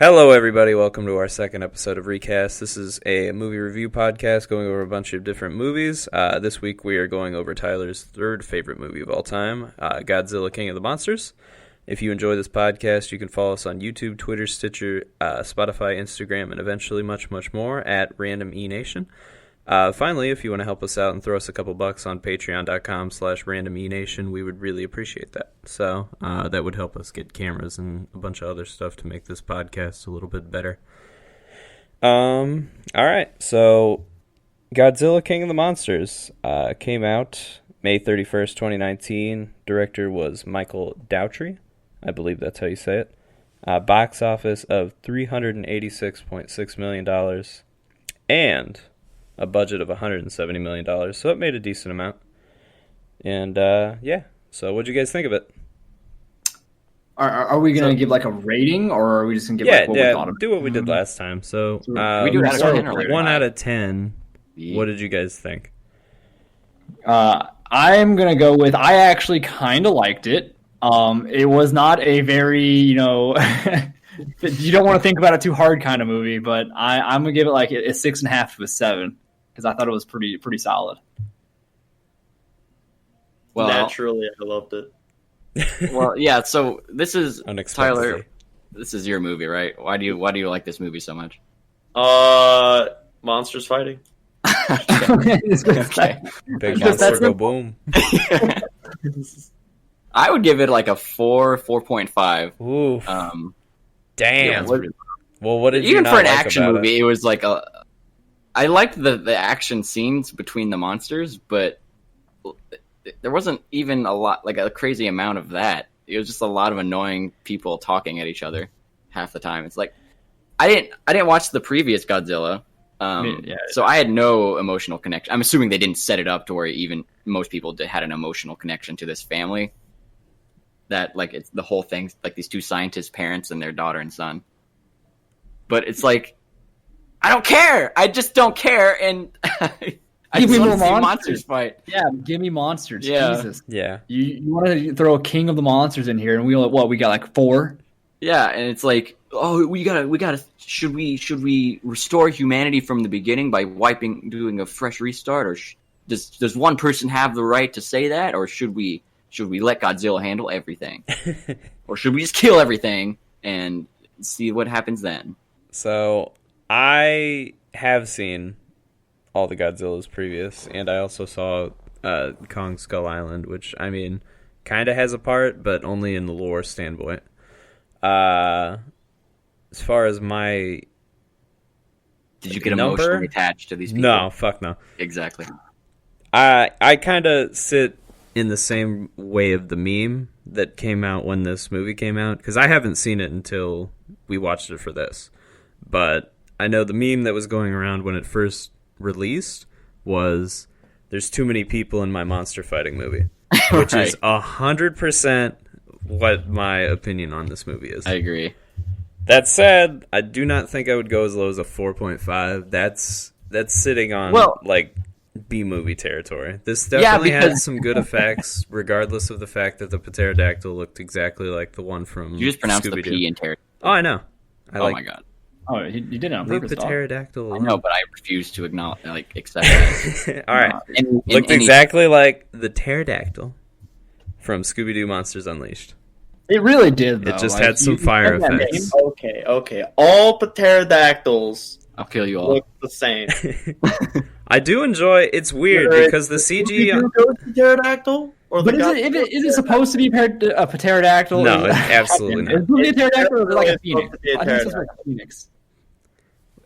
Hello, everybody. Welcome to our second episode of RECast. This is a movie review podcast going over a bunch of different movies. This week we are going over Tyler's third favorite movie of all time, Godzilla, King of the Monsters. If you enjoy this podcast, you can follow us on YouTube, Twitter, Stitcher, Spotify, Instagram, and eventually much, much more at Random E Nation. Finally, if you want to help us out and throw us a couple bucks on patreon.com/randomenation, we would really appreciate that. So that would help us get cameras and a bunch of other stuff to make this podcast a little bit better. All right, so Godzilla King of the Monsters came out May 31st, 2019. Director was Michael Dougherty. I believe that's how you say it. Box office of $386.6 million. And a budget of $170 million, so it made a decent amount. And, yeah, so what'd you guys think of it? Are we going to give, like, a rating, or are we just going to give, what we thought of it? Do what we did last time. So, we do out of 10 or 1 out of 10. Yeah. What did you guys think? I'm going to go with, I actually kind of liked it. It was not a very, you don't want to think about it too hard kind of movie, but I'm going to give it like a 6.5 to a 7 because I thought it was pretty solid. Well, naturally, I loved it. Well, yeah. So this is Tyler. This is your movie, right? Why do you like this movie so much? Monsters fighting. Okay. Big monster go boom. I would give it like a 4.5. Ooh. Damn. Yeah, well, what did you even not for an like action about movie? it? It was like I liked the action scenes between the monsters, but there wasn't even a crazy amount of that. It was just a lot of annoying people talking at each other half the time. It's like I didn't watch the previous Godzilla, so I had no emotional connection. I'm assuming they didn't set it up to where even most people had an emotional connection to this family. That like it's the whole thing, like these two scientist parents and their daughter and son. But it's like I don't care. I just don't care, and I just want to see monsters fight. Yeah, give me monsters. Yeah. Jesus. Yeah. You want to throw a king of the monsters in here, and we got like 4. Yeah, and it's like, oh, we gotta. Should we restore humanity from the beginning by doing a fresh restart, or does one person have the right to say that, or should we let Godzilla handle everything? Or should we just kill everything and see what happens then? So, I have seen all the Godzillas previous, and I also saw Kong Skull Island, which, I mean, kind of has a part, but only in the lore standpoint. As far as my Did you get emotionally attached to these people? No, fuck no. Exactly. I kind of sit in the same way of the meme that came out when this movie came out, because I haven't seen it until we watched it for this. But I know the meme that was going around when it first released was, there's too many people in my monster fighting movie, which is 100% what my opinion on this movie is. I agree. That said, I do not think I would go as low as a 4.5. That's sitting on like B-movie territory. This definitely had some good effects, regardless of the fact that the pterodactyl looked exactly like the one from You just pronounced Scooby-Doo. the P in pterodactyl. Oh, I know. My god. Oh, you did it on purpose. Leave the pterodactyl. I know, but I refuse to acknowledge, accept that. All right. Looked exactly like the pterodactyl from Scooby-Doo Monsters Unleashed. It really did, though. It just had some fire effects. Okay. All pterodactyls I'll kill you all. look the same. I do enjoy. It's weird because the CG. The pterodactyl, But is it supposed to be a pterodactyl? No, it's absolutely not. Is it a pterodactyl or is it like a phoenix? I think it's like a phoenix.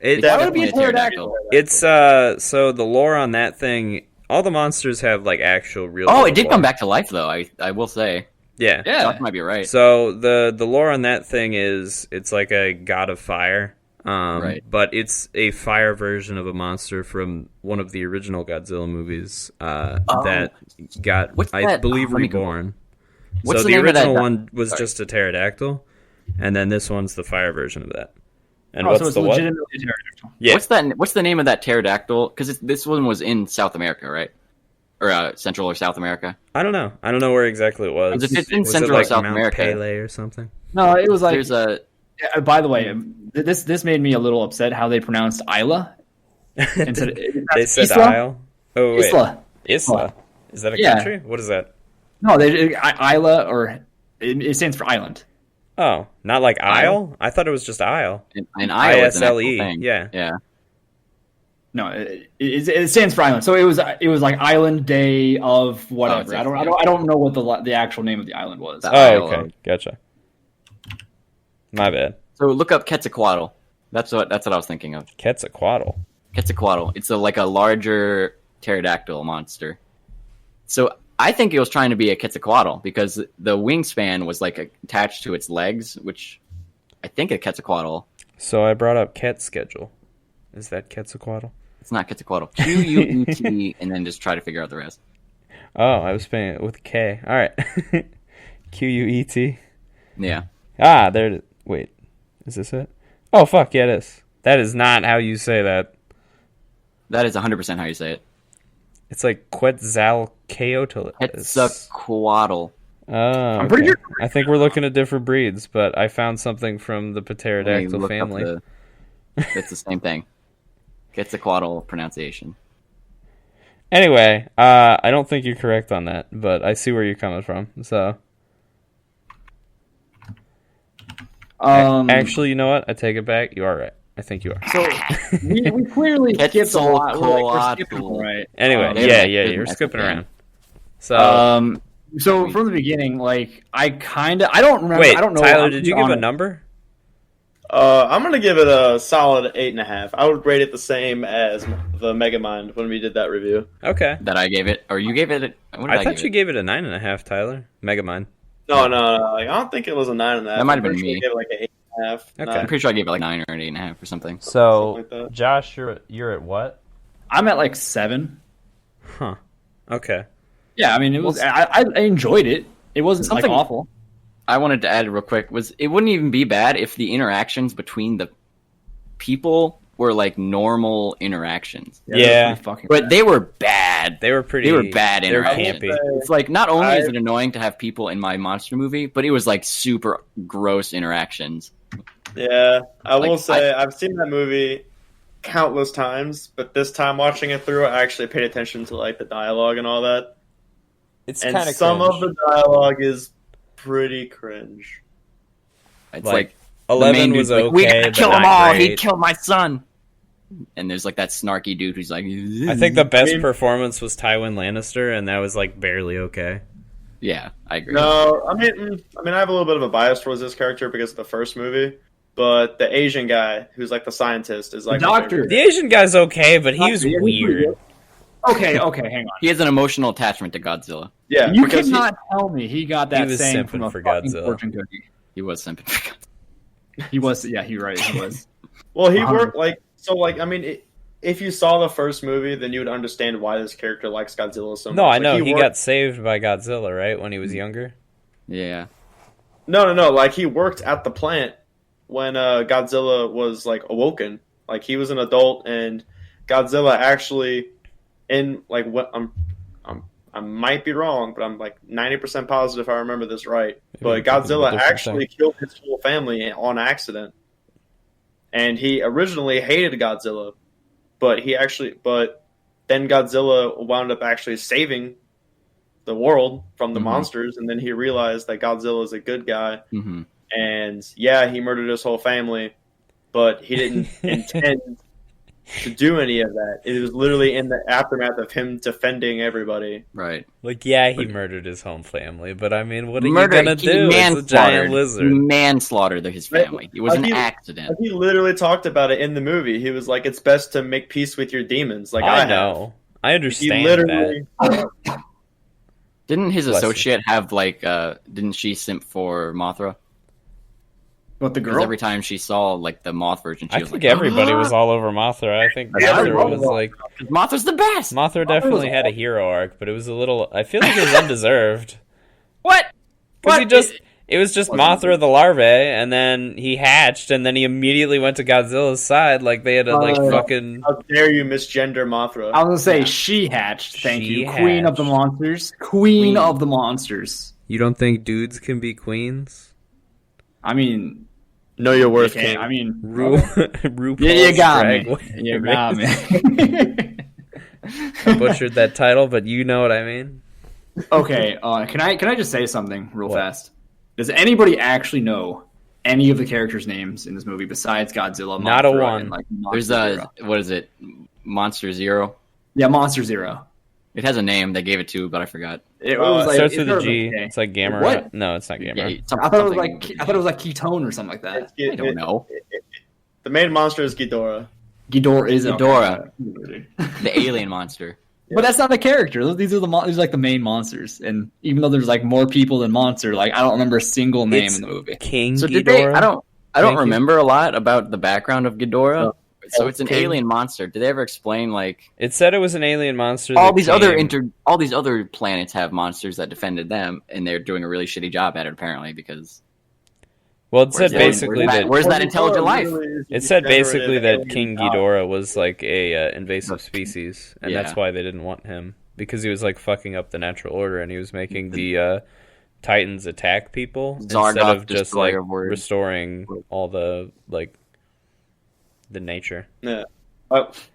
Why would it be a pterodactyl? It's so the lore on that thing. All the monsters have like actual real. Oh, it did come back to life though. I will say. Yeah. Doc might be right. So the lore on that thing is it's like a god of fire. Right. But it's a fire version of a monster from one of the original Godzilla movies that got, I believe, reborn. So the original one was just a pterodactyl, and then this one's the fire version of that. And what's so it's the what? legitimately a pterodactyl. Yeah. What's the name of that pterodactyl? Because this one was in South America, right? Or Central or South America? I don't know where exactly it was. If it's in was Central it like or South Mount America, Pele or something? No, it was like there's a By the way, this made me a little upset how they pronounced Isla. Instead, They said Isla? Isle. Oh wait, Isla. Isla. Is that a Yeah. country? What is that? No, Isla, or it stands for island. Oh, not like Isle? I thought it was just Isle. And Iowa is an actual ISLE. thing. Yeah. Yeah. No, it stands for island. So it was like Island Day of whatever. Oh, I don't know what the actual name of the island was. The Oh, Isle okay. of- Gotcha. My bad. So look up Quetzalcoatl. That's what I was thinking of. Quetzalcoatl. Quetzalcoatl. It's like a larger pterodactyl monster. So I think it was trying to be a Quetzalcoatl because the wingspan was like attached to its legs, which I think a Quetzalcoatl. So I brought up Ket schedule. Is that Quetzalcoatl? It's not Quetzalcoatl. Queut, and then just try to figure out the rest. Oh, I was playing it with K. All right. Quet. Yeah. Ah, there it is. Wait. Is this it? Oh, fuck. Yeah, it is. That is not how you say that. That is 100% how you say it. It's like Quetzalcoatl. Quetzalcoatl. Oh, I'm pretty okay. sure- I think we're looking at different breeds, but I found something from the Let me pterodactyl look up family. It's the same thing. Quetzalcoatl pronunciation. Anyway, I don't think you're correct on that, but I see where you're coming from. So, actually, you know what? I take it back. You are right. I think you are. So we clearly skipped a lot. We're skipping, Quetzalcoatl. right? Anyway, yeah, you're that's skipping okay. around. So, So from the beginning, like I don't remember. wait, I don't know. Tyler, did you give a number? I'm gonna give it a solid 8.5. I would rate it the same as the Megamind when we did that review. Okay. That I gave it, or you gave it. What did I thought give you it? gave it a 9.5, Tyler. Megamind. No. Like, I don't think it was a 9.5. That might have been I'm pretty me. sure I gave it like an 8.5. Okay. I'm pretty sure I gave it like 9 or an 8.5 or something. So, Something like that. Josh, you're at what? I'm at like 7. Huh. Okay. Yeah, I mean it was. I enjoyed it. It wasn't like Something- awful. I wanted to add real quick was it wouldn't even be bad if the interactions between the people were like normal interactions, Yeah. they were pretty fucking but bad. they were bad. They were pretty. They were bad They were interactions. campy. It's like not only is I- it annoying to have people in my monster movie, but it was like super gross interactions. Yeah, I Like, will say I've seen that movie countless times, but this time watching it through, I actually paid attention to like the dialogue and all that. It's And kind of some of the dialogue is pretty cringe. It's Like, like the 11 main was dude's okay, like, we gotta but kill not them all. great. He killed my son. And there's like that snarky dude who's like, I think the best mean- performance was Tywin Lannister, and that was like barely okay. yeah, I agree. No, I mean, I have a little bit of a bias towards this character because of the first movie, but the Asian guy who's like the scientist is like The my doctor. favorite. The Asian guy's okay, but he was Yeah, he's pretty weird. good. Okay, hang on. He has an emotional attachment to Godzilla. Yeah, You because cannot tell me he got that He was saying simping from a for fucking Godzilla. fortune cookie. He was simping for Godzilla. He was. Yeah, he right. He was. well, he 100%. worked like so. Like, I mean, if you saw the first movie, then you would understand why this character likes Godzilla so much. No, I Like, know he worked- got saved by Godzilla, right, when he was younger. Yeah. No. Like he worked at the plant when Godzilla was like awoken. Like he was an adult, and Godzilla actually, in like what I might be wrong, but I'm like 90% positive I remember this right. But Maybe I'm thinking of a Godzilla different actually killed his whole family on accident, and he originally hated Godzilla, but then Godzilla wound up actually saving the world from the Mhm. monsters, and then he realized that Godzilla is a good guy, hmm and yeah, he murdered his whole family, but he didn't intend to do any of that. It was literally in the aftermath of him defending everybody. Right. Like, yeah, he murdered his home family, but I mean, what are Murder. you gonna He do? It's a manslaughtered. giant He lizard. manslaughtered his family. It was Like, an he- accident. He literally talked about it in the movie. He was like, "It's best to make peace with your demons." Like I have. know. I He understand literally. Didn't his Bless you. associate have like? Didn't she simp for Mothra? But the Because girl. every time she saw like the moth version, she I was think like, everybody was all over Mothra. I think Yeah, Mothra everyone was was. like Mothra's the best. Mothra definitely had a hero arc, but it was a little. I feel like it was undeserved What? because What? it was just Wasn't Mothra the larvae, and then he hatched, and then he immediately went to Godzilla's side. Like they had to like fucking. How dare you misgender Mothra? I was gonna say Yeah. she hatched. Thank She you, Queen of the hatched. Monsters. Queen of the Monsters. You don't think dudes can be queens? I mean, Know your worth, Okay, King. I mean, RuPaul's you got Drag me. You got Race. me. I butchered that title, but you know what I mean. Okay, can I just say something real What? fast? Does anybody actually know any of the characters' names in this movie besides Godzilla? Not a Mothra, one. and, like, There's Monster Zero? what is it? Monster Zero. Yeah, Monster Zero. It has a name. They gave it to, but I forgot. It Oh, was It like starts it with a started G. with a K. It's like Gamma. What? No, it's not Gamma. Yeah, I thought it was like Ketone or something like that. I don't know. The main monster is Ghidorah. Ghidorah is Ghidorah. Okay. The alien monster. But that's not the character. These are these are like the main monsters. And even though there's like more people than monster, like I don't remember a single name It's in the movie. King So Ghidorah. did they? I don't Thank you. remember a lot about the background of Ghidorah. No. So it's an King. alien monster. Did they ever explain like It said it was an alien monster. all that these came- all these other planets have monsters that defended them, and they're doing a really shitty job at it apparently because Well, it said Where's that- basically that. where's that intelligent life? It said basically that Alien King god. Ghidorah was like a invasive species, and Yeah. that's why they didn't want him because he was like fucking up the natural order, and he was making the Titans attack people instead Zargoth of just like destroyer word. restoring all the like the nature. Yeah.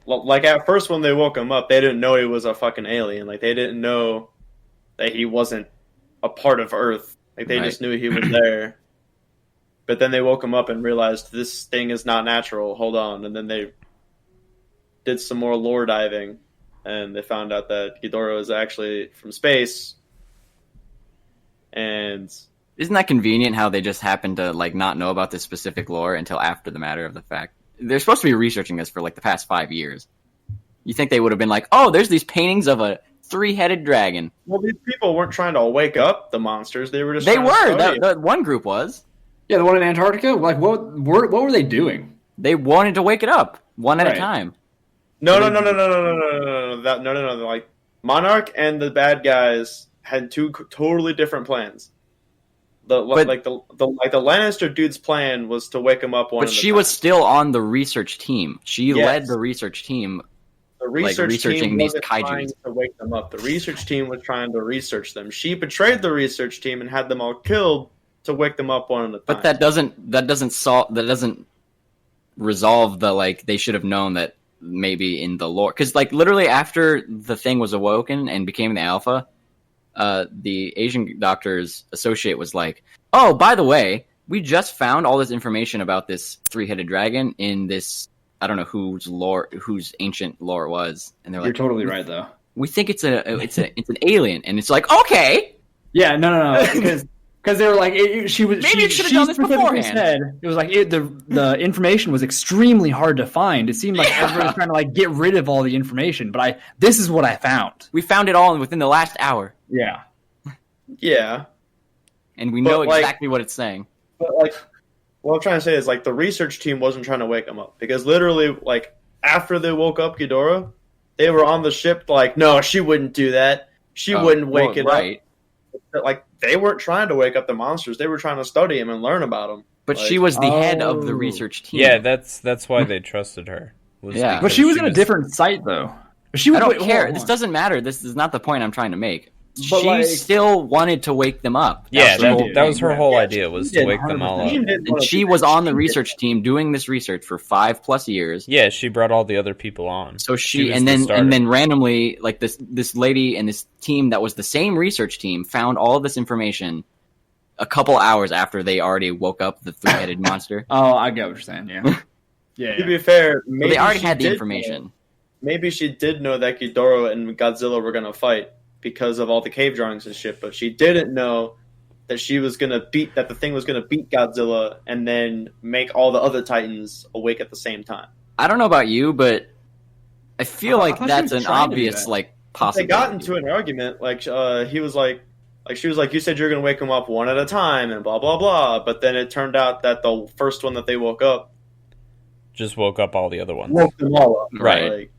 Like at first when they woke him up, they didn't know he was a fucking alien. Like they didn't know that he wasn't a part of Earth. Like they Right. just knew he was there. But then they woke him up and realized this thing is not natural. Hold on. And then they did some more lore diving, and they found out that Ghidorah is actually from space. And Isn't that convenient how they just happen to like not know about this specific lore until after the matter of the fact? They're supposed to be researching this for like the past 5 years. You think they would have been like, oh, there's these paintings of a 3-headed dragon. well, these people weren't trying to wake up the monsters. They were just They trying to were. study it. That one group was. Yeah, the one in Antarctica. Like what were they doing? They wanted to wake it up one at a Right. time. No. Like Monarch and the bad guys had two totally different plans. The Lannister dude's plan was to wake him up one. But at a she time. was still on the research team. She Yes. led the research team. The research researching team these wasn't trying kaijus. to wake them up. The research team was trying to research them. She betrayed the research team and had them all killed to wake them up one at a time. But that doesn't resolve the like they should have known that maybe in the lore, because like literally after the thing was awoken and became the alpha, the Asian doctor's associate was like, oh, by the way, we just found all this information about this 3-headed dragon in this, I don't know whose ancient lore it was, and they're You're like, totally right though. we think it's an alien, and it's like, okay, Yeah, no, because they were like she was. Maybe she, it should have she done this specifically beforehand. Said, it was like the information was extremely hard to find. It seemed like Yeah. everybody was trying to like get rid of all the information. But this is what I found. we found it all within the last hour, Yeah, yeah. and we But, know like- exactly what it's saying. But like, what I'm trying to say is like the research team wasn't trying to wake them up because literally, like after they woke up Ghidorah, they were on the ship. Like, no, she wouldn't do that. She wouldn't wake it right. up. Like they weren't trying to wake up the monsters. They were trying to study them and learn about them. But Like- she was the head of the Oh. research team. Yeah, that's why they trusted her. Yeah. but because she was in a different site though. She I was, don't wait, hold care. on, This hold on. doesn't matter. This is not the point I'm trying to make. But, She like- still wanted to wake them up. Yeah, That's the whole that was thing. her whole Yeah, idea was she to did, wake them all 100%. up. Team didn't And wanna she do was that. on the She research team doing this research for 5+ years. Yeah, she brought all the other people on. So She she was and the then starter. and then randomly, like this lady and this team that was the same research team found all of this information a couple hours after they already woke up the 3-headed monster. Oh, I get what you're saying. Yeah, yeah. To be fair, So maybe they already she had the did information. know- maybe she did know that Ghidorah and Godzilla were gonna fight because of all the cave drawings and shit, but she didn't know that the thing was gonna beat Godzilla and then make all the other Titans awake at the same time. I don't know about you, but I feel I like thought she that's was an trying to do obvious that. like They possibility. got into an argument, like he was like she was like, you said you're gonna wake them up one at a time and blah blah blah, but then it turned out that the first one that they woke up Just woke up all the other ones. woke them all up. Right.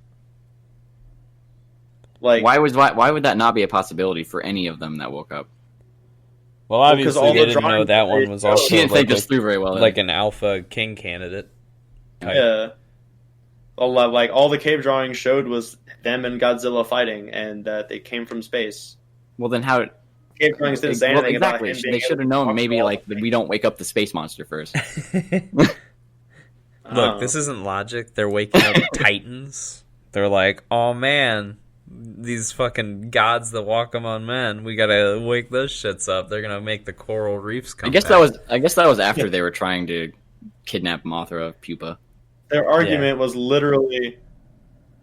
Like why would that not be a possibility for any of them that woke up? Well, because obviously all they the didn't know drawings that that one they was showed- also She didn't like, think this through very well. like an alpha king candidate. type. yeah. Like all the cave drawings showed was them and Godzilla fighting, and that they came from space. Well, then how? Cave Dwellings didn't say anything about exactly. him being They should have known maybe like we don't wake up the space monster first. Look, this isn't logic. They're waking up Titans. They're like, oh man, these fucking gods that walk among men. We gotta wake those shits up. They're gonna make the coral reefs come. I guess back. that was after they were trying to kidnap Mothra Pupa. Their argument was literally,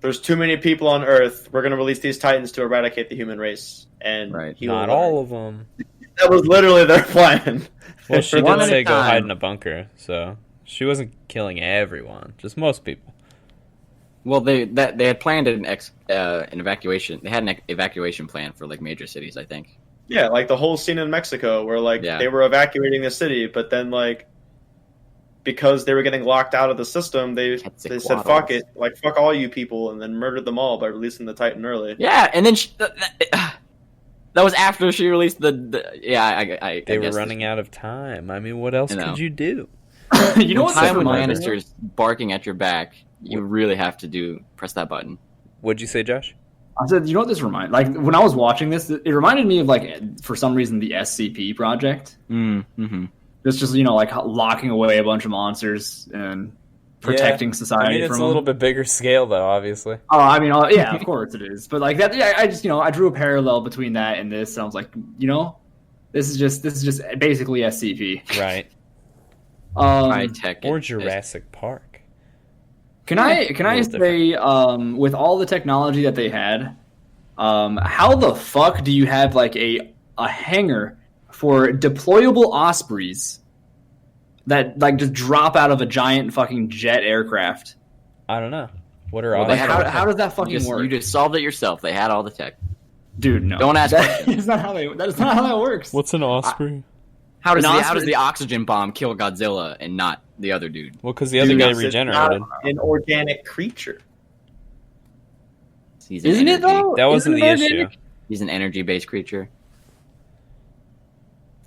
"There's too many people on Earth. We're gonna release these Titans to eradicate the human race." And not all of them. That was literally their plan. Well, she One did at a say go time. hide in a bunker, so she wasn't killing everyone, just most people. Well, they had planned an evacuation. They had an evacuation plan for like major cities, I think. Yeah, like the whole scene in Mexico where like they were evacuating the city, but then like because they were getting locked out of the system, they said fuck it, like fuck all you people, and then murdered them all by releasing the Titan early. Yeah, and then that was after she released the They were running out of time. I mean, what else could you do? You know what? Time when Lannister's barking at your back, you really have to press that button. What'd you say, Josh? I said, you know what this reminded? Like when I was watching this, it reminded me of like for some reason the SCP project. Mm-hmm. It's just like locking away a bunch of monsters and protecting society. I mean, it's from a little bit bigger scale, though. Obviously. Oh, I mean, yeah, of course it is. But like that, yeah, I just I drew a parallel between that and this. And I was like, this is just basically SCP, right? High tech or Jurassic Park. Can I say, with all the technology that they had, how the fuck do you have like a hangar for deployable Ospreys that like just drop out of a giant fucking jet aircraft? I don't know. What are Ospreys? How does that fucking work? You just solved it yourself. They had all the tech. Dude, no. Don't ask that questions. is not how that works. What's an Osprey? How does the oxygen bomb kill Godzilla and not the other dude? Well, because the other guy regenerated. An organic creature. Isn't it though? That wasn't the issue. He's an energy-based creature.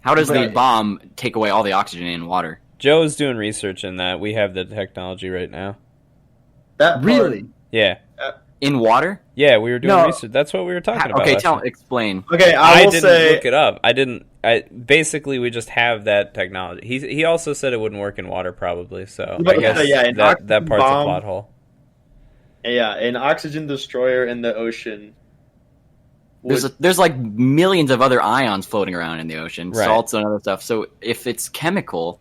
How does the bomb take away all the oxygen in water? Joe is doing research in that. We have the technology right now. That really? Yeah. In water? Yeah, we were doing research. That's what we were talking about. Okay, explain. Okay, I didn't look it up. Basically, we just have that technology. He also said it wouldn't work in water, probably. So I guess that part's a plot hole. Yeah, an oxygen destroyer in the ocean. There's like millions of other ions floating around in the ocean, salts and other stuff. So if it's chemical,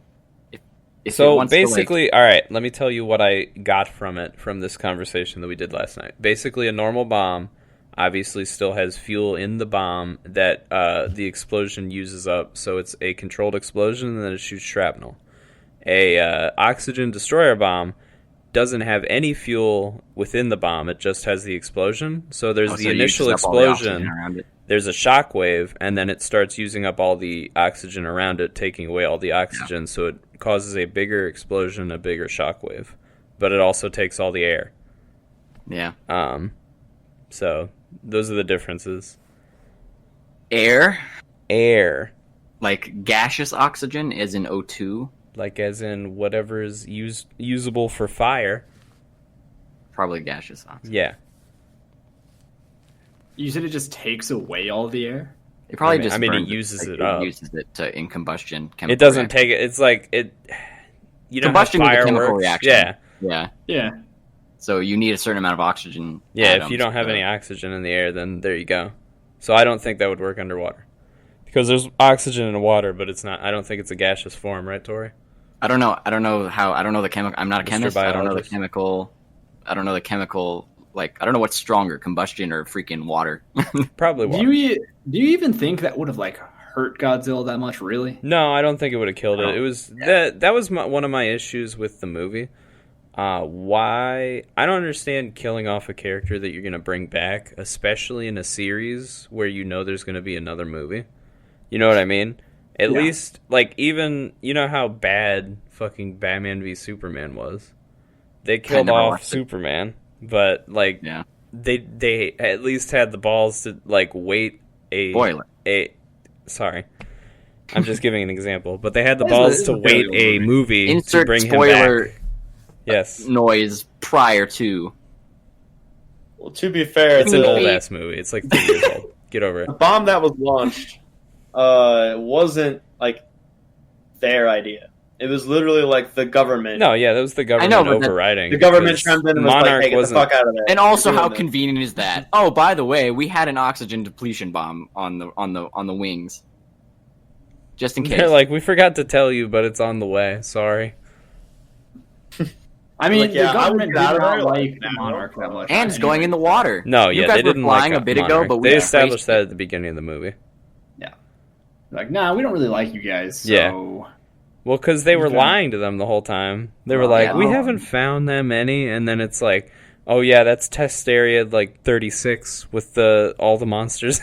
so basically, all right, let me tell you what I got from this conversation that we did last night. Basically, a normal bomb obviously still has fuel in the bomb that the explosion uses up, so it's a controlled explosion and then it shoots shrapnel. A oxygen destroyer bomb doesn't have any fuel within the bomb, it just has the explosion. So there's the initial explosion, there's a shock wave, and then it starts using up all the oxygen around it, taking away all the oxygen, so it causes a bigger explosion, a bigger shock wave. But it also takes all the air. Yeah. So those are the differences. Air? Like gaseous oxygen is in O2? Like as in whatever is usable for fire. Probably gaseous oxygen. Yeah. You said it just takes away all the air? It probably it uses it up. It uses it in combustion. It doesn't take it. It's like it. You know, combustion how fire is a chemical reaction. Yeah. So you need a certain amount of oxygen. Yeah, if you don't have any oxygen in the air, then there you go. So I don't think that would work underwater. Because there's oxygen in the water, but it's not. I don't think it's a gaseous form, right, Torrey? I don't know the chemical. I'm not a chemist. I don't know the chemical. Like, I don't know what's stronger, combustion or freaking water. Probably water. Do you even think that would have like hurt Godzilla that much? Really? No, I don't think it would have killed it. It was that was one of my issues with the movie. Why I don't understand killing off a character that you're going to bring back, especially in a series where you know there's going to be another movie. You know what I mean? At least, like, even, you know how bad fucking Batman v Superman was? They killed off Superman, but, like, they at least had the balls to, like, wait sorry. I'm just giving an example. But they had the balls to wait a movie to bring him back. Yes. Noise prior to. Well, to be fair, it's an old-ass movie. It's like 3 years old. Get over it. The bomb that was launched wasn't like their idea. It was literally like the government. No, yeah, that was the government know, but overriding. The government because chimed in and was Monarch like, "Hey, get the wasn't. fuck out of there." And also, We're how doing this. convenient is that? Oh, by the way, we had an oxygen depletion bomb on the wings, just in case. They're like, we forgot to tell you, but it's on the way. Sorry. I mean, Like, yeah, the government I did would get out not of there, like like, the nah, Monarch that much. and it's going in the water. No, You yeah, guys they didn't were flying like a bit ago, Monarch. but we they embraced established it. that at the beginning of the movie. Like, nah, we don't really like you guys. So. Yeah. Well, because they were Okay. lying to them the whole time. They were Oh, like, yeah. we haven't found them any, and then it's like, oh yeah, that's test area like 36 with all the monsters.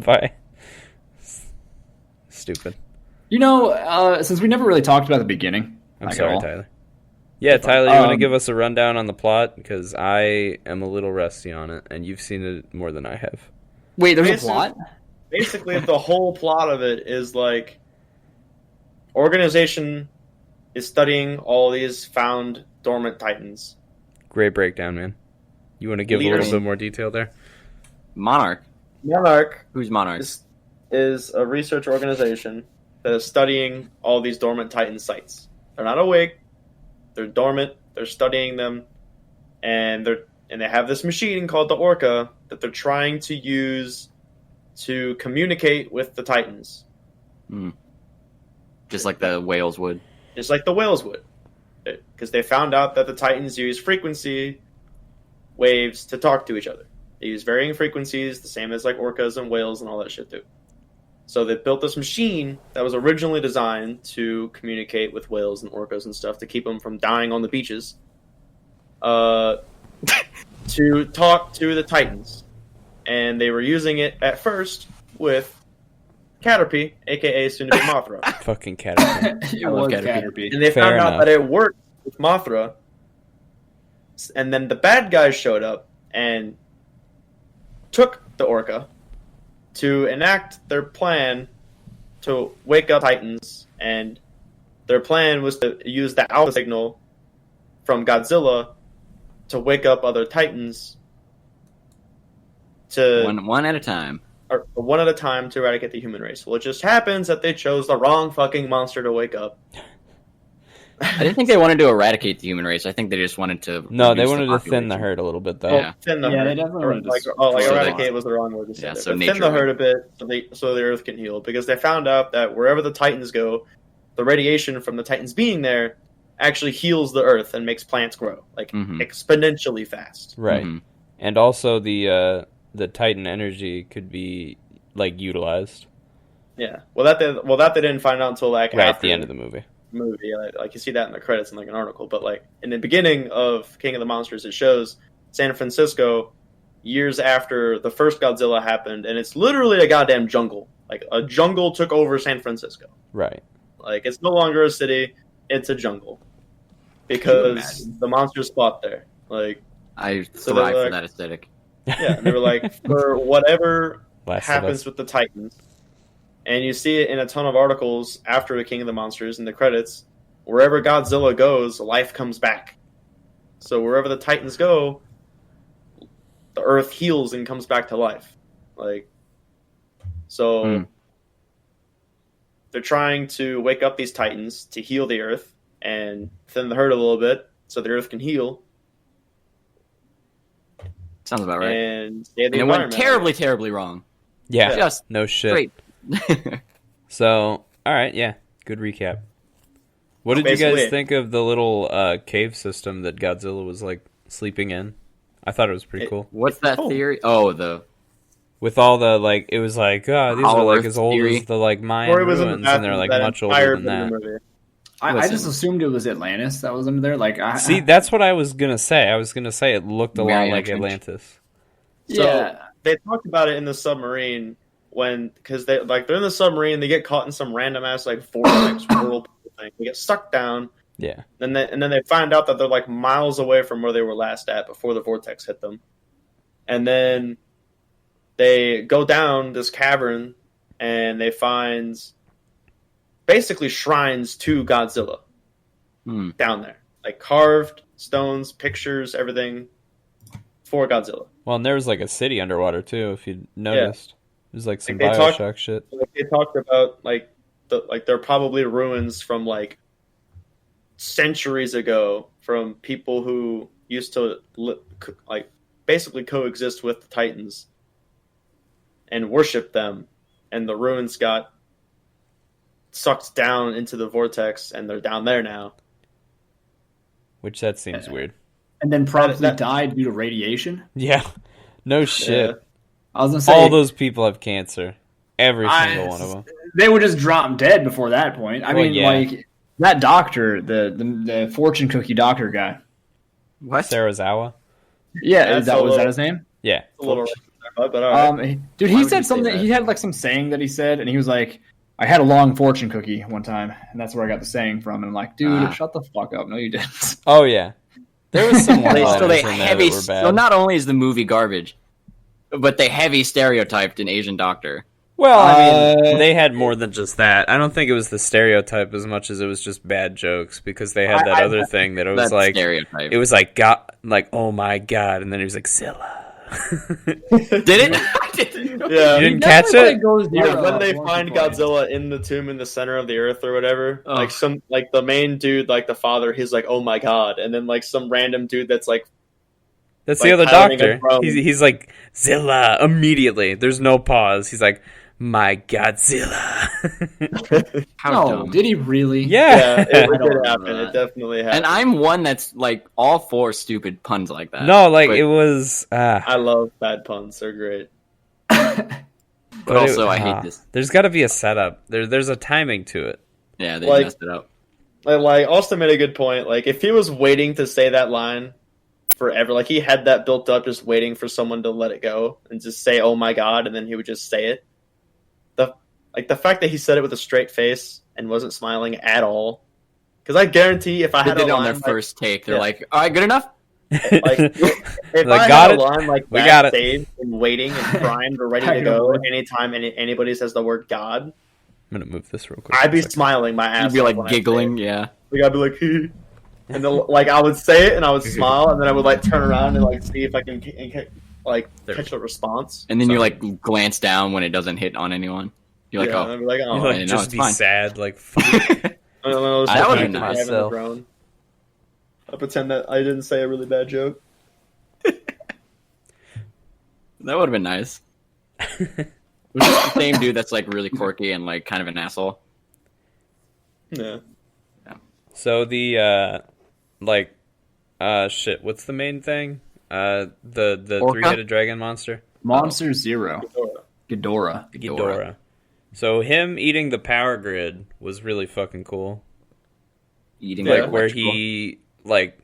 By stupid. You know, since we never really talked about the beginning. I'm like, sorry, at all, Tyler. Yeah, Tyler, you want to Um, give us a rundown on the plot? Because I am a little rusty on it, and you've seen it more than I have. Wait, there's a Basically- plot? Basically, the whole plot of it is like organization is studying all these found dormant titans. Great breakdown, man. You want to give a Leaders- little bit more detail there? Monarch. Monarch Who's Monarch? is a research organization that is studying all these dormant titan sites. They're not awake; they're dormant. They're studying them, and they have this machine called the Orca that they're trying to use to communicate with the titans, Just like the whales would. just like the whales would, because they found out that the titans use frequency waves to talk to each other. They use varying frequencies, the same as like orcas and whales and all that shit do. So they built this machine that was originally designed to communicate with whales and orcas and stuff to keep them from dying on the beaches. To talk to the titans, and they were using it at first with Caterpie, aka soon to be Mothra, Fucking Caterpillar. It I love was Caterpie. Caterpie. and they Fair found out enough. that it worked with Mothra. And then the bad guys showed up and took the Orca to enact their plan to wake up Titans, and their plan was to use the alpha signal from Godzilla to wake up other Titans to One at a time. or one at a time to eradicate the human race. Well, it just happens that they chose the wrong fucking monster to wake up. I didn't think they wanted to eradicate the human race. I think they just wanted to. No, they reduce wanted to thin the population. herd a little bit, though. Yeah. Thin the Yeah, herd. they definitely wanted to like so they- eradicate was the wrong word to say. Yeah, there, so but nature thin the herd would- a bit so the Earth can heal, because they found out that wherever the Titans go, the radiation from the Titans being there actually heals the Earth and makes plants grow like Mhm. exponentially fast. Right. Mhm. And also the Titan energy could be like utilized Yeah. Well, that they didn't find out until like right at after the end of the movie. movie. Like you see that in the credits in like an article, but like in the beginning of King of the Monsters, it shows San Francisco years after the first Godzilla happened, and it's literally a goddamn jungle. Like a jungle took over San Francisco. Right. Like it's no longer a city; it's a jungle because the monsters fought there. Like I So thrive they're for like- that aesthetic. yeah, and they were like for whatever Last happens of Us. with the Titans, and you see it in a ton of articles after the King of the Monsters in the credits. Wherever Godzilla goes, life comes back. So wherever the Titans go, the Earth heals and comes back to life. Like, so Hmm. they're trying to wake up these Titans to heal the Earth and thin the herd a little bit so the Earth can heal Sounds about right. and save the And it went environment. terribly, terribly wrong. Yeah. Just No shit. great. So, all right, yeah, good recap. What did you guys Basically- think of the little cave system that Godzilla was like sleeping in? I thought it was pretty cool. What's that Oh. theory? Oh, the With all the like, it was like, oh, these are Hollow like Earth as old theory. as the like Mayan Or it was in the ruins, and they're like that much entire older than bit of that. the movie. I Listen. just assumed it was Atlantis that was under there. Like, See, that's what I was gonna say. I was gonna say it looked a lot Mariana like Trench. Atlantis. So yeah. they talked about it in the submarine because they're in the submarine, they get caught in some random ass like vortex whirlpool thing. They get stuck down, Yeah. and then they find out that they're like miles away from where they were last at before the vortex hit them. And then they go down this cavern and they find basically shrines to Godzilla down there, like carved stones, pictures, everything for Godzilla. Well, and there was like a city underwater too, if you noticed. was like some Like, Bioshock shit. Like they talked about like there are probably ruins from like centuries ago from people who used to like basically coexist with the Titans and worship them, and the ruins got sucked down into the vortex, and they're down there now. Which that seems weird. And then promptly died due to radiation. Yeah, no shit. Yeah. I was gonna say all those people have cancer. Every single one of them. They would just drop dead before that point. I mean, like that doctor, the fortune cookie doctor guy. What? Sarazawa? Yeah, was that his name? Yeah. A little but all right. Dude, he said something. He had like some saying that he said, and he was like, "I had a long fortune cookie one time," and that's where I got the saying from. And I'm like, dude, shut the fuck up. No, you didn't. Oh yeah, there was some. So not only is the movie garbage, but they heavy stereotyped an Asian doctor. Well, I mean, they had more than just that. I don't think it was the stereotype as much as it was just bad jokes, because they had that other thing that it was like stereotype. It was like God, like oh my God, and then he was like Zilla. Did it? I didn't know. Yeah, you didn't catch it. When they find Godzilla in the tomb in the center of the earth or whatever, like the main dude, like the father, he's like, "Oh my God," and then like some random dude that's like. That's the other doctor. He's like Zilla immediately. There's no pause. He's like, "My Godzilla." How dumb. Did he really? Yeah, it did happen. It definitely happened. And I'm one that's like all for stupid puns like that. No, like it was. I love bad puns. They're great. But also, I hate this. There's got to be a setup. There's a timing to it. Yeah, they messed it up. Like Austin made a good point. Like if he was waiting to say that line forever, like he had that built up, just waiting for someone to let it go and just say, "Oh my God," and then he would just say it. The fact that he said it with a straight face and wasn't smiling at all, because I guarantee if I had a line on their first take, they're like, "All right, good enough." Like if I had a line like that saved and waiting and primed or ready to go anytime anybody says the word God, I'm gonna move this real quick. I'd be smiling my ass. You'd be like giggling, yeah. Like I'd be like, "Hee." And then like I would say it and I would smile and then I would like turn around and like see if I can like catch a responst. And then you like glance down when it doesn't hit on anyone. You're like, and I'd be like, "Oh, like, just be sad, like." That would be nice. I pretend that I didn't say a really bad joke. That would have been nice. It was just the same dude that's like really quirky and like kind of an asshole. Yeah. So the shit. What's the main thing? The Orca? 3-headed dragon monster. Monster Zero. Ghidorah. So him eating the power grid was really fucking cool. Eating like where he like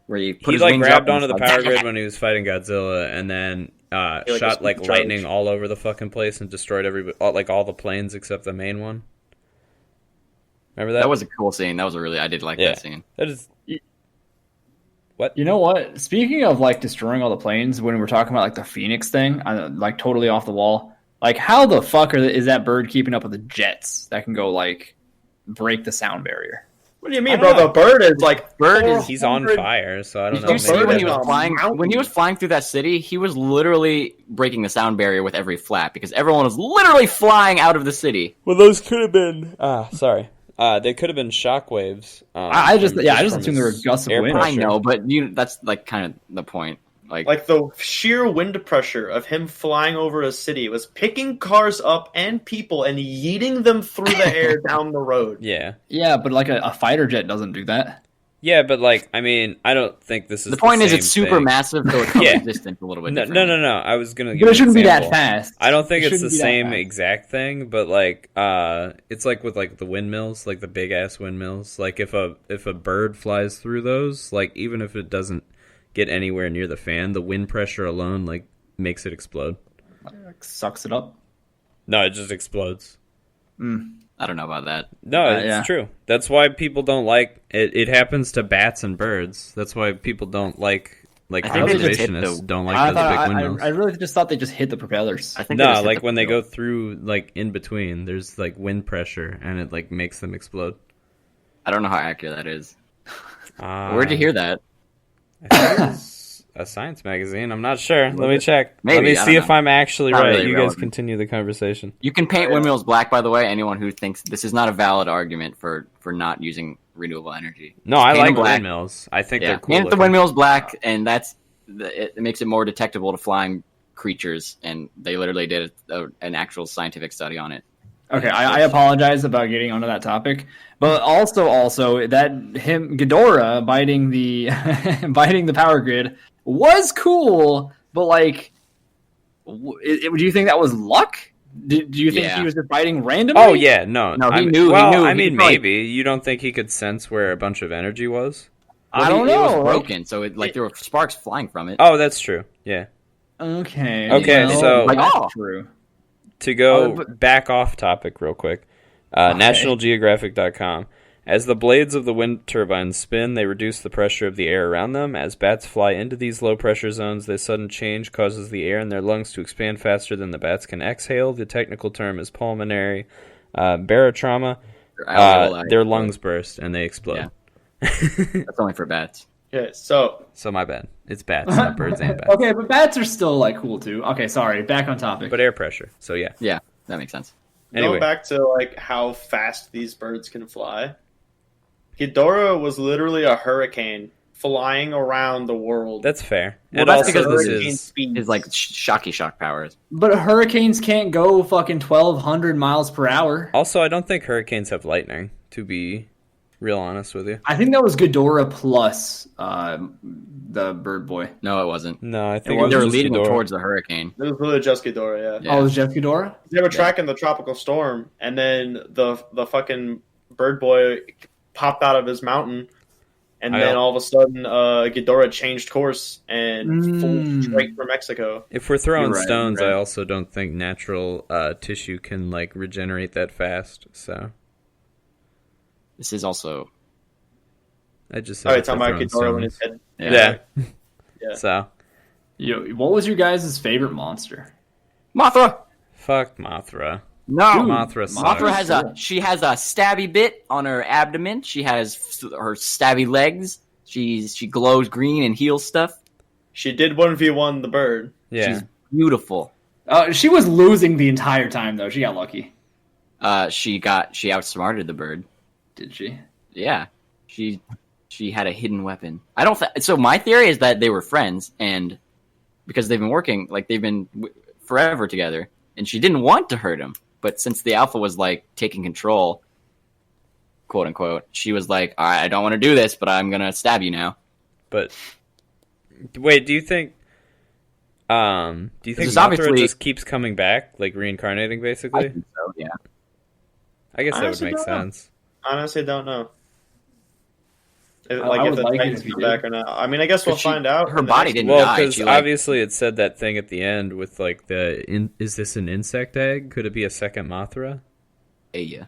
where he grabbed onto the power grid when he was fighting Godzilla, and then shot like lightning all over the fucking place and destroyed all the planes except the main one. Remember that? That was a cool scene. That was I did like that scene. That is. What? You know what? Speaking of like destroying all the planes, when we're talking about like the Phoenix thing, like totally off the wall. Like, how the fuck is that bird keeping up with the jets that can go like break the sound barrier? What do you mean, bro? The bird is like he's on fire, so I don't know. Did you see when he was flying? When he was flying through that city, he was literally breaking the sound barrier with every flap because everyone was literally flying out of the city. Well, those could have been. They could have been shockwaves. I just assumed there were gusts of wind. I know, but that's like kind of the point. Like the sheer wind pressure of him flying over a city was picking cars up and people and yeeting them through the air down the road. Yeah. Yeah, but like a fighter jet doesn't do that. Yeah, but like, I mean, I don't think this is the point. Is it's super massive, so it comes distance a little bit. No. I was gonna. But it shouldn't be that fast. I don't think it's the same exact thing, but like, it's like with like the windmills, like the big ass windmills. Like if a bird flies through those, like even if it doesn't get anywhere near the fan, the wind pressure alone like makes it explode. Like, sucks it up. No, it just explodes. I don't know about that. No, it's true. That's why people don't like it. It happens to bats and birds. That's why people don't like conservationists don't like those big windmills. I really just thought they just hit the propellers. No, like when they go through like in between, there's like wind pressure and it like makes them explode. I don't know how accurate that is. Where'd you hear that? a science magazine. I'm not sure. Let me check. Maybe, Let me I see don't if know. I'm actually Not right. really You guys relevant. continue the conversation. You can paint windmills black, by the way. Anyone who thinks this is not a valid argument for not using renewable energy. No, Just I paint like them black. windmills. I think Yeah, they're cool. paint the looking. windmills black, and it makes it more detectable to flying creatures. And they literally did an actual scientific study on it. Okay, I apologize about getting onto that topic, but also that Ghidorah biting the biting the power grid was cool, but like, do you think that was luck? Do you think Yeah. he was just biting randomly? Oh yeah, no. No, he I mean, knew- he Well, knew. I He mean, probably- maybe you don't think he could sense where a bunch of energy was? I don't It know. was like- broken, so there were sparks flying from it. Oh, that's true. Yeah. Okay. Okay, well, so- that's true. To go but- back off topic real quick, NationalGeographic.com. As the blades of the wind turbines spin, they reduce the pressure of the air around them. As bats fly into these low-pressure zones, this sudden change causes the air in their lungs to expand faster than the bats can exhale. The technical term is pulmonary barotrauma. Their lungs burst and they explode. That's only for bats. Okay, so So my bad. It's bats, not birds and bats. Okay, but bats are still like cool too. Okay, sorry. Back on topic. But air pressure. So yeah. Yeah, that makes sense. Anyway, going back to like how fast these birds can fly, Ghidorah was literally a hurricane flying around the world. that's fair. Well, and that's also because this hurricane is speeds. It's like shocky shock powers. But hurricanes can't go fucking 1,200 miles per hour. also I don't think hurricanes have lightning, to be real honest with you. I think that was Ghidorah plus the bird boy. No, it wasn't. No, I think They it was were just leading them Ghidorah. towards the hurricane. It was literally just Ghidorah, yeah. Yeah. Oh, it was Jeff Ghidorah? They were tracking the tropical storm, and then the fucking bird boy popped out of his mountain, and then all of a sudden, Ghidorah changed course and flew straight for Mexico. If we're throwing You're right, stones, you're right. I also don't think natural tissue can like regenerate that fast. So This is also I just said All right, if we're talking about throwing Ghidorah when his stones. head. Yeah. Yeah. So Yo, what was your guys' favorite monster? Mothra. fuck Mothra. No, Dude, Mothra sucks. Mothra has a stabby bit on her abdomen. She has her stabby legs. She glows green and heals stuff. She did 1v1 the bird. Yeah. She's beautiful. She was losing the entire time though. She got lucky. She outsmarted the bird. Did she? Yeah, she had a hidden weapon. I don't. So my theory is that they were friends, and because they've been working, like they've been forever together, and she didn't want to hurt him. But since the alpha was like taking control, quote unquote, she was like, "All right, I don't want to do this, but I'm gonna stab you now." But wait, do you think This Mothra is obviously- just keeps coming back, like reincarnating I basically? think so. Yeah. I guess that would Honestly, make don't know. sense. Honestly, don't know. If, I if would the like it Titans if he come did. back or not. I mean, I guess we'll She- find out. her in the body next didn't one. Well, die. because She, like- obviously it said that thing at the end with like is this an insect egg? Could it be a second Mothra? Yeah.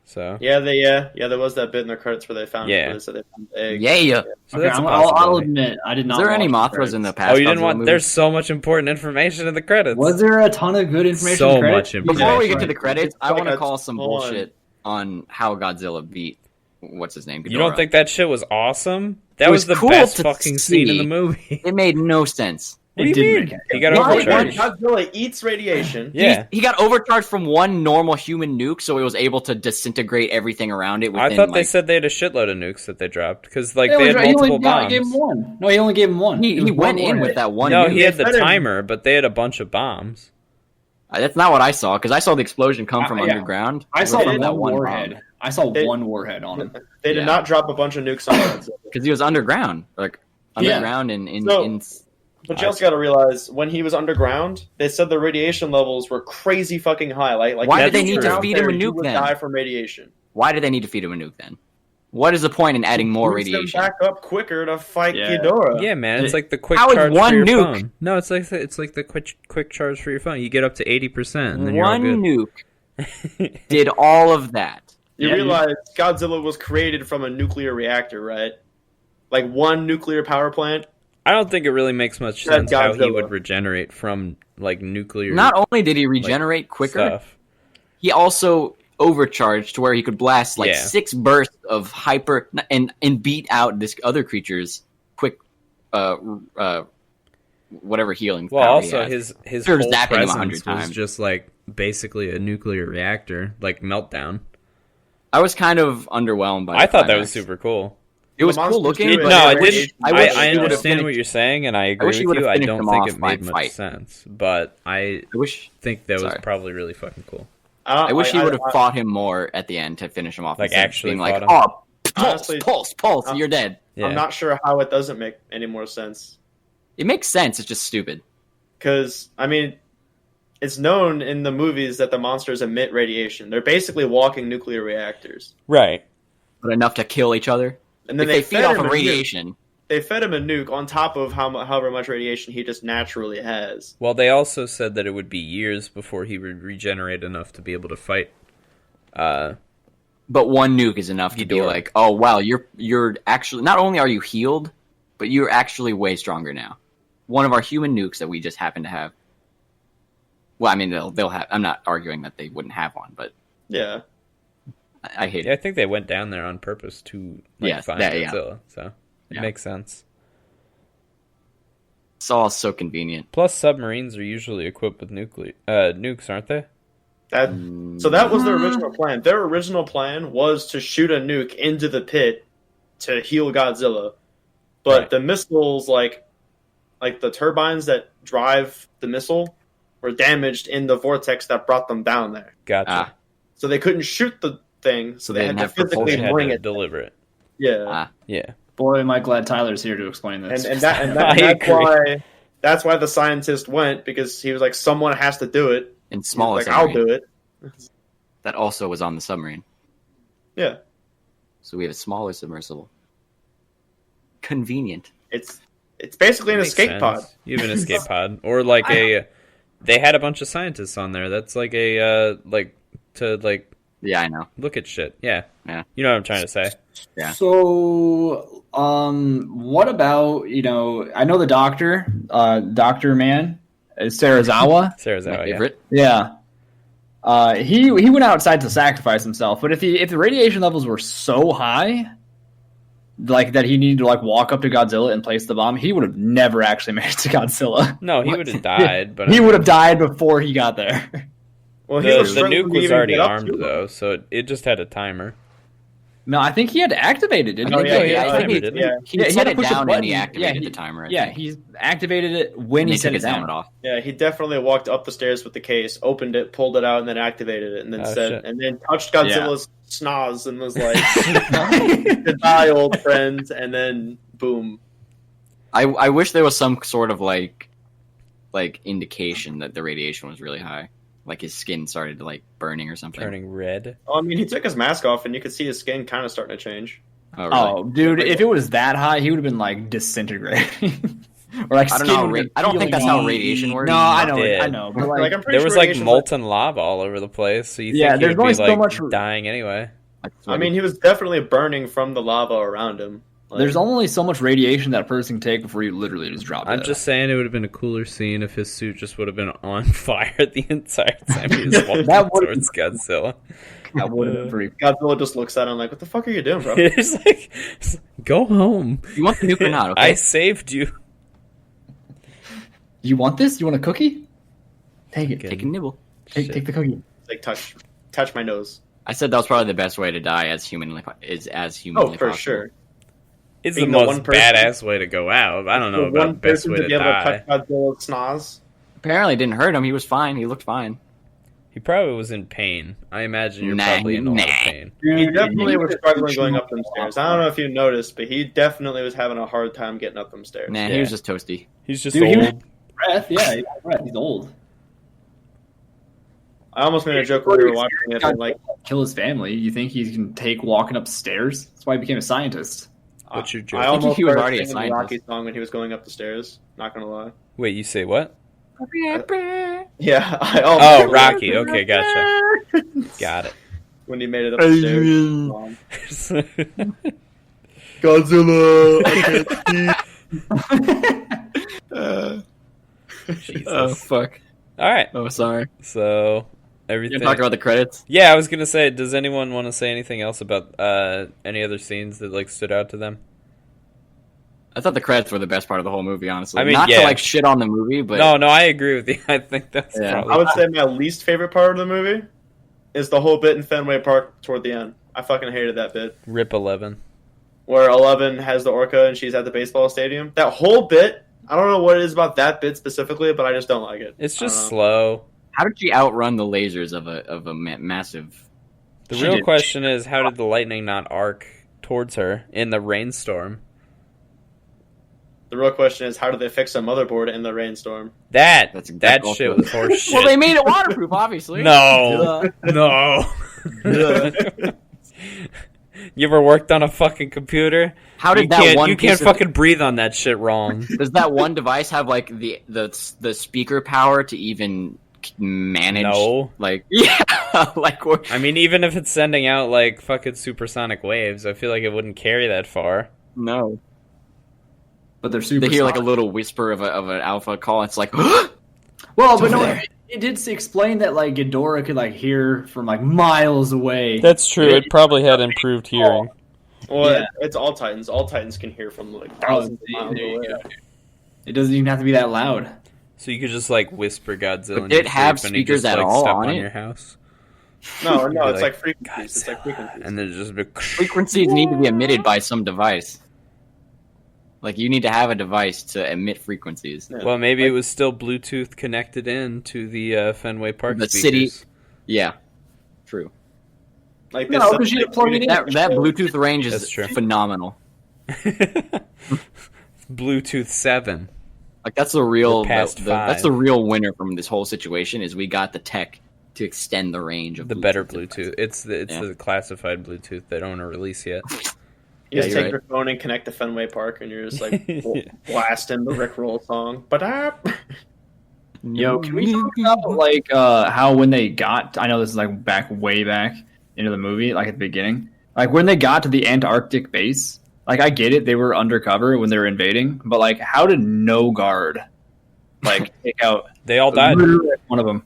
So Yeah, there was that bit in the credits where they found Yeah. where they said they found the egg. Yeah. So Okay, that's a I'll possibility. admit I did not. Is there any watch the Mothras in the credits. past? Oh, you didn't Godzilla want? movies? There's so much important information in the credits. Was there a ton of good information? So in the credits? much information. Before we Yeah, get to the credits, I Like want to a call some ton. bullshit on how Godzilla beat what's his name. You don't Ghidorah. think that shit was awesome? That It was was the cool best to fucking scene in see. the movie. It made no sense. What do you didn't mean? make it. He got Why? overcharged. Godzilla eats radiation. Yeah. He got overcharged from one normal human nuke, so he was able to disintegrate everything around it. I Within, thought they like, said they had a shitload of nukes that they dropped because like He they had only- multiple no, he gave him bombs. one. No, he only gave him one. It he was went one in with warhead. that one. No, nuke. he had the They said it- timer, but they had a bunch of bombs. That's not what I saw because I saw the explosion come from Yeah. underground. I saw They did one that one warhead. I saw They- one warhead on him. They did Yeah. not drop a bunch of nukes on Godzilla. because he was underground, like Yeah. underground and in. So- But you also got to realize when he was underground, they said the radiation levels were crazy fucking high. Like Why did they if he need was to out feed him a there, he nuke would then? Die from radiation. Why did they need to feed him a nuke then? What is the point in adding more Boost him radiation? back up quicker to fight Yeah. Ghidorah. Yeah, man, it's like the quick How is charge one for your nuke? phone. No, it's like the quick charge for your phone. You get up to 80%, and then you're all One good. nuke did all of that. You Yeah, realize Godzilla was created from a nuclear reactor, right? Like one nuclear power plant. I don't think it really makes much That's sense how he Godzilla. would regenerate from like nuclear Not only did he regenerate quicker, stuff. he also overcharged to where he could blast like Yeah. 6 bursts of hyper and beat out this other creature's quick whatever healing. Well, power also he has. his Sure, whole zapping him 100 presence was times. just like basically a nuclear reactor, like meltdown. I was kind of underwhelmed by. I the thought that was climax. super cool. It was The cool monsters looking. do but No, I it wish, didn't. I wish I he would've understand what finished- you're saying, and I agree wish he with would've you. I finished don't him think off it made by much fight. sense, but I I wish. think that was Sorry. probably really fucking cool. I wish he would have fought him more at the end to finish him off. Like, instead of actually being like, fought him? "Oh, pulse, Honestly, pulse, you're dead." Yeah. I'm not sure how it doesn't make any more sense. It makes sense. It's just stupid. Because, I mean, it's known in the movies that the monsters emit radiation. They're basically walking nuclear reactors. Right. But enough to kill each other. And then If they feed fed off him of a nuke. radiation. They fed him a nuke on top of however much radiation he just naturally has. Well, they also said that it would be years before he would regenerate enough to be able to fight. But one nuke is enough to be Ghidorah. like, "Oh wow, you're actually not only are you healed, but you're actually way stronger now." One of our human nukes that we just happen to have. Well, I mean, they'll have. I'm not arguing that they wouldn't have one, but Yeah. I hate Yeah, I it. think they went down there on purpose to Yes, find that- yeah. Godzilla, so it Yeah. makes sense. It's all so convenient. Plus, submarines are usually equipped with nukes, aren't they? So that was their original plan. Their original plan was to shoot a nuke into the pit to heal Godzilla. But Right. the missiles, like the turbines that drive the missile, were damaged in the vortex that brought them down there. Gotcha. Ah, So they couldn't shoot the thing, so They they didn't had have to physically They propulsion. had bring to it. deliver it. Yeah. ah. Yeah. Boy, am I glad Tyler's here to explain this. And I that's agree. that's why the scientist went, because he was like, someone has to do it. And He's smaller like, I'll submarine. do it. That also was on the submarine. Yeah. So we have a smaller submersible. Convenient. It's basically an Makes escape sense. pod. You have an escape pod, or like they had a bunch of scientists on there. That's like a Yeah, I know. look at shit. Yeah. Yeah. You know what I'm trying to say. Yeah. So, what about, I know the doctor, Dr. Man, Sarazawa. My Sarazawa, yeah. favorite. Yeah. He went outside to sacrifice himself, but if the radiation levels were so high, like that he needed to like walk up to Godzilla and place the bomb, he would have never actually made it to Godzilla. No, he would have died, but He would have died before he got there. Well, the was struggling nuke to was even already get up armed to it. though, so it just had a timer. No, I think he had to activate it, didn't Oh, he? yeah, Yeah, yeah, I think didn't he? he Yeah, set had it to push a down and he button. activated Yeah, the timer. I Yeah, think. he activated it when And he he set took it his down. helmet off. Yeah, he definitely walked up the stairs with the case, opened it, pulled it out, and then activated it, and then Oh, said, shit. and then touched Godzilla's schnoz and was like, "Goodbye, old friend," and then boom. I wish there was some sort of like indication that the radiation was really high. Like his skin started like burning or something. Turning red. Oh, I mean, he took his mask off, and you could see his skin kind of starting to change. Oh, really? Oh, dude, if it was that high, he would have been like disintegrating. Or like I don't skin know. would have I don't been think that's peeling how off. radiation works. No, I know, Did. I know. But like, Like, I'm pretty There was sure like radiation, molten lava all over the place, so you Yeah, think he there's would be only so like much- dying anyway. I mean, he was definitely burning from the lava around him. Like, there's only so much radiation that a person can take before you literally just drop I'm dead. just saying it would have been a cooler scene if his suit just would have been on fire the entire time he was walking That would've towards Godzilla. That would have been pretty. Godzilla just looks at him like, "What the fuck are you doing, bro?" It's like, go home. You want the nuke or not? Okay. I saved you. You want this? You want a cookie? Take it. Take a nibble. Take the cookie. Like, touch my nose. I said that was probably the best way to die as humanly Oh, for possible. sure. It's Being the the most one person- badass way to go out. I don't know For about one best person way to to be able to die. touch Godzilla's schnoz. Apparently, it didn't hurt him. He was fine. He looked fine. He probably was in pain. I imagine you're Nah, probably in a lot of nah. pain. He definitely was struggling going up them stairs. I don't know if you noticed, but he definitely was having a hard time getting up them stairs. Nah, Yeah. he was just toasty. He's just Dude, he was- old. Breath, yeah, he's breath. He's old. I almost made a joke when we were watching it. I'm like, Kill his family. You think he can take walking upstairs? That's why he became a scientist. What's your joke? I I think almost he was started already a singing the Rocky scientist. song when he was going up the stairs. Not gonna lie. Wait, you say what? Yeah, I Oh, almost Rocky. Okay, gotcha. Got it. when he made it up the stairs. Godzilla. Jesus. Oh fuck! All right. Oh, sorry. So You're everything. talking about the credits. Yeah, I was gonna say. Does anyone want to say anything else about any other scenes that like stood out to them? I thought the credits were the best part of the whole movie, honestly. I mean, not to yeah. like shit on the movie, but No, I agree with you. I think that's Yeah. probably. I would say my least favorite part of the movie is the whole bit in Fenway Park toward the end. I fucking hated that bit. Rip 11. Where 11 has the orca and she's at the baseball stadium. That whole bit, I don't know what it is about that bit specifically, but I just don't like it. It's just slow. how did she outrun the lasers of a massive? The She real did. question is, how did the lightning not arc towards her in the rainstorm? The real question is, how did they fix a motherboard in the rainstorm? That That's shit also- was horse shit. Well, they made it waterproof, obviously. No, no. You ever worked on a fucking computer? How did you that can't, one? You can't piece of- fucking breathe on that shit wrong. Does that one device have like the speaker power to even manage? No. Like yeah, like I mean, even if it's sending out like fucking supersonic waves, I feel like it wouldn't carry that far. no. But they're super. They hear like a solid. little whisper of an alpha call. It's like Well, but no, there. it did explain that like Ghidorah could like hear from like miles away. That's true. It probably had improved hearing. Well, Yeah. it's all Titans. All Titans can hear from like Oh, thousands of miles there you away. go. It doesn't even have to be that loud. So you could just like whisper Godzilla. But in did your it have sleep and he'd speakers just, at like, all step on it? your house. No, Be it's like, like frequencies. It's like Godzilla. frequencies. And then just be frequencies need to be emitted by some device. Like you need to have a device to emit frequencies. Yeah. Well, maybe it was still Bluetooth connected in to the Fenway Park The speakers. Yeah, true. Like No, because you plug it in. That Bluetooth range That's is true. phenomenal. Bluetooth 7. Like that's the real We're past that's 5. the real winner from this whole situation is we got the tech to extend the range of The better devices. Bluetooth. It's Yeah. the classified Bluetooth they don't want to release yet. You just Yeah, take you're your phone and connect to Fenway Park, and you're just like Yeah. blasting the Rickroll song. But Yo, can we talk about like how when they got? I know this is like way back into the movie, like at the beginning, like when they got to the Antarctic base. Like I get it, they were undercover when they were invading, but like how did no guard like take out They all died. literally one of them?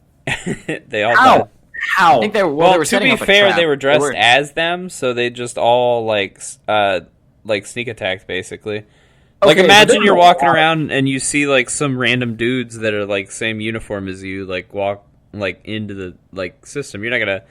They all How? died. How? I think they were, Well, they were to setting be up a fair, trap. they were dressed were- as them, so they just all like sneak attacked basically. Like Okay, but imagine they're you're a walking lot. around and you see like some random dudes that are like same uniform as you, like walk like into the like system. You're not gonna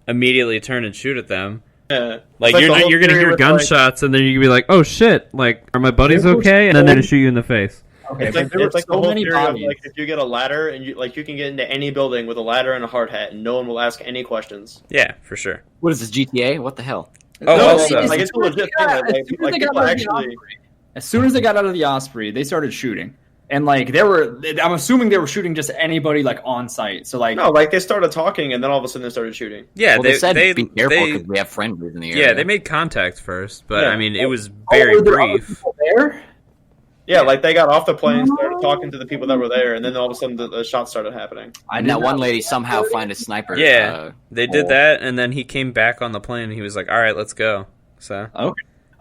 immediately turn and shoot at them. yeah. Like It's you're the not, whole you're gonna theory hear with, gunshots and then you can be like, oh shit, like are my buddies There was okay? And then they so- shoot you in the face. Okay, It's but like, there were it's like the so whole many theory of bodies. like if you get a ladder and you can get into any building with a ladder and a hard hat and no one will ask any questions. Yeah, for sure. What is this GTA? What the hell? Oh, No, also, like it's a legit thing. Yeah, Like, as soon as like they got people out of the actually. Osprey- as soon as they got out of the Osprey, they started shooting, and like I'm assuming they were shooting just anybody like on site. So like, No, like they started talking and then all of a sudden they started shooting. yeah, Well, they said be careful because we have friendlies in the area. yeah, they made contact first, but Yeah. I mean it was oh, very were there other brief. people there? Yeah, like they got off the plane, started talking to the people that were there, and then all of a sudden the shots started happening. I And did that not- one lady somehow find a sniper. Yeah. They did Oh. that, and then he came back on the plane, and he was like, "All right, let's go." So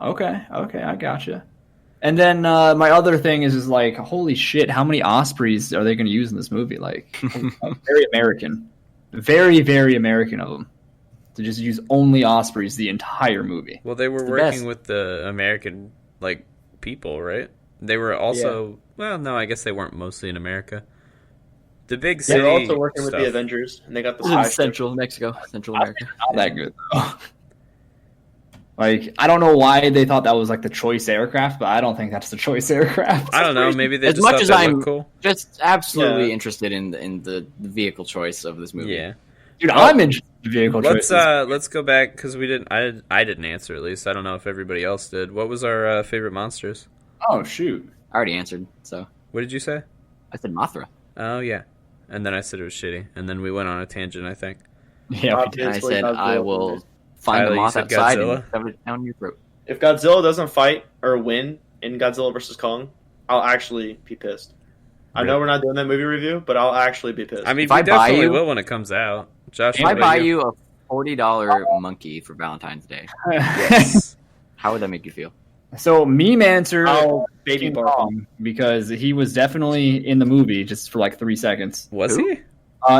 Okay, I gotcha. And then my other thing is like, holy shit, how many Ospreys are they going to use in this movie? Like, very American, very American of them to just use only Ospreys the entire movie. well, they were the working best. with the American like people, right? They were also well, no, I guess they weren't mostly in America. The big They city were also working with stuff. the Avengers, and they got the This is in spy ship. Central Mexico, Central America. Not that good though. Like, I don't know why they thought that was like the choice aircraft, but I don't think that's the choice aircraft. I don't know. Maybe they As just much thought as they I'm- looked cool. Just absolutely Yeah. interested in the vehicle choice of this movie. Yeah. Dude, I'm interested in vehicle Let's choices. let's go back because we didn't. I didn't answer at least. I don't know if everybody else did. What was our favorite monsters? Oh shoot! I already answered. So What did you say? I said Mothra. Oh yeah, and then I said it was shitty, and then we went on a tangent. I think. Yeah, we did. And I Obviously, said Godzilla. I will find Tyler, the you moth said outside Godzilla? and shove it down your throat. If Godzilla doesn't fight or win in Godzilla vs Kong, I'll actually be pissed. I know we're not doing that movie review, but I'll actually be pissed. I mean, If we I buy definitely you- will when it comes out. Josh, If what I about buy you a $40 monkey for Valentine's Day, Yes. how would that make you feel? So meme answer I'll baby King bark. Kong, because he was definitely in the movie just for like 3 seconds. Was Who?